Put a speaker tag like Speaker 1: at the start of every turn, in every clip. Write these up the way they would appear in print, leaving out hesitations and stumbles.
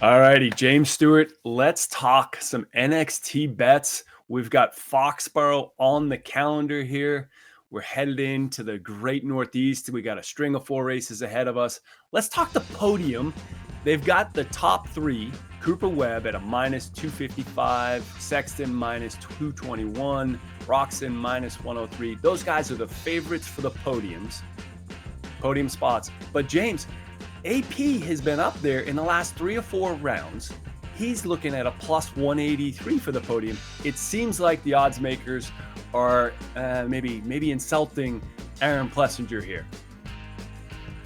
Speaker 1: All righty, James Stewart, let's talk some NXT bets. We've got Foxborough on the calendar here. We're headed into the great Northeast. We got a string of 4 races ahead of us. Let's talk the podium. They've got the top 3, Cooper Webb at a minus 255, Sexton minus 221, Roczen minus 103. Those guys are the favorites for the podium spots. But James, AP has been up there in the last 3 or 4 rounds. He's looking at a plus 183 for the podium. It seems like the odds makers are maybe insulting Aaron Plessinger here.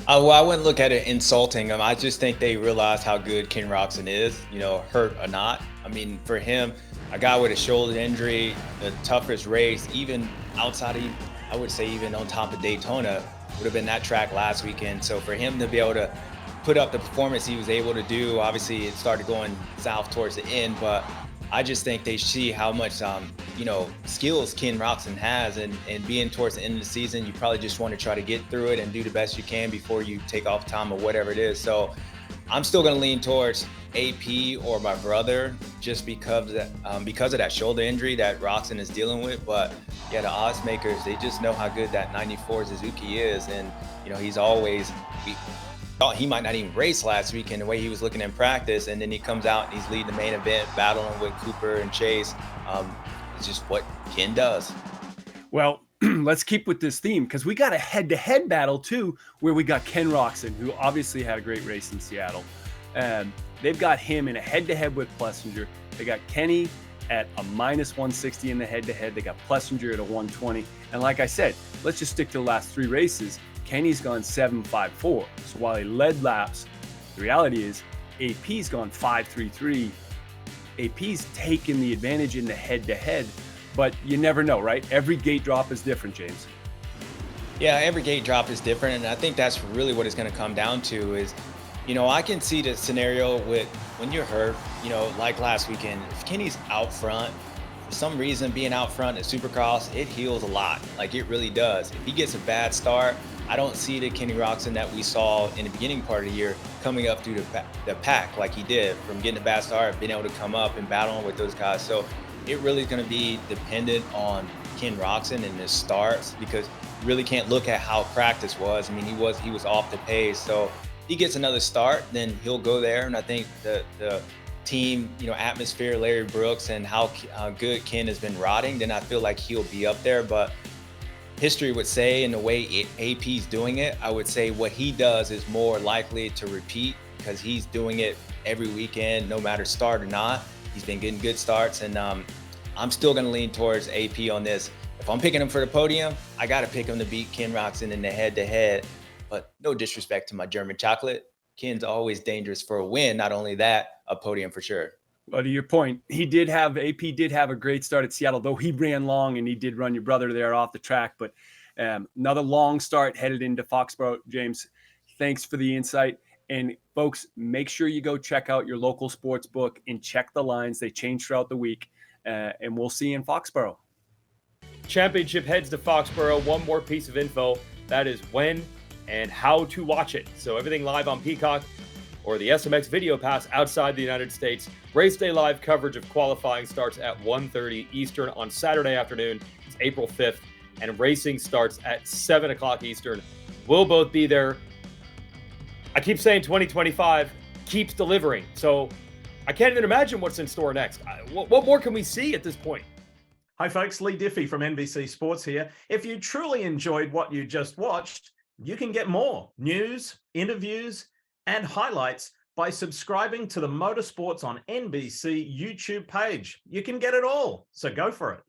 Speaker 2: Well, I wouldn't look at it insulting him. I just think they realize how good Ken Roczen is, hurt or not. I mean, for him, a guy with a shoulder injury, the toughest race, even outside of, I would say even on top of Daytona, would have been that track last weekend. So for him to be able to put up the performance he was able to do, obviously it started going south towards the end, but I just think they see how much, skills Ken Roczen has, and being towards the end of the season, you probably just want to try to get through it and do the best you can before you take off time or whatever it is. So I'm still going to lean towards AP or my brother just because of that shoulder injury that Roczen is dealing with. But yeah, the odds makers, they just know how good that 94 Suzuki is. And, he's always, we thought he might not even race last week in the way he was looking in practice. And then he comes out and he's leading the main event, battling with Cooper and Chase. It's just what Ken does.
Speaker 1: Well, let's keep with this theme because we got a head-to-head battle too, where we got Ken Roczen, who obviously had a great race in Seattle. They've got him in a head-to-head with Plessinger. They got Kenny at a minus 160 in the head-to-head. They got Plessinger at a 120. And like I said, let's just stick to the last 3 races. Kenny's gone 7.54. So while he led laps, the reality is AP's gone 5.33. AP's taken the advantage in the head-to-head, but you never know, right? Every gate drop is different, James.
Speaker 2: Yeah, every gate drop is different, and I think that's really what it's going to come down to is, I can see the scenario with when you're hurt, like last weekend, if Kenny's out front, for some reason being out front at Supercross, it heals a lot. Like it really does. If he gets a bad start, I don't see the Kenny Roczen that we saw in the beginning part of the year coming up through the pack like he did, from getting a bad start, being able to come up and battling with those guys. So it really is going to be dependent on Ken Roczen and his starts, because you really can't look at how practice was. I mean, he was off the pace. So if he gets another start, then he'll go there. And I think the team, atmosphere, Larry Brooks, and how good Ken has been riding, then I feel like he'll be up there. But history would say, in the way AP's doing it, I would say what he does is more likely to repeat because he's doing it every weekend, no matter start or not. He's been getting good starts, and I'm still going to lean towards AP on this. If I'm picking him for the podium, I got to pick him to beat Ken Roczen in the head-to-head. But no disrespect to my German chocolate, Ken's always dangerous for a win. Not only that, a podium for sure.
Speaker 1: Well, to your point, AP did have a great start at Seattle, though he ran long and he did run your brother there off the track. But another long start headed into Foxborough. James, thanks for the insight. And folks, make sure you go check out your local sports book and check the lines. They change throughout the week. And we'll see you in Foxborough.
Speaker 3: Championship heads to Foxborough. One more piece of info. That is when and how to watch it. So everything live on Peacock or the SMX Video Pass outside the United States. Race day live coverage of qualifying starts at 1:30 Eastern on Saturday afternoon. It's April 5th. And racing starts at 7 o'clock Eastern. We'll both be there. I keep saying 2025 keeps delivering. So I can't even imagine what's in store next. What more can we see at this point?
Speaker 4: Hi, folks. Lee Diffie from NBC Sports here. If you truly enjoyed what you just watched, you can get more news, interviews, and highlights by subscribing to the Motorsports on NBC YouTube page. You can get it all, so go for it.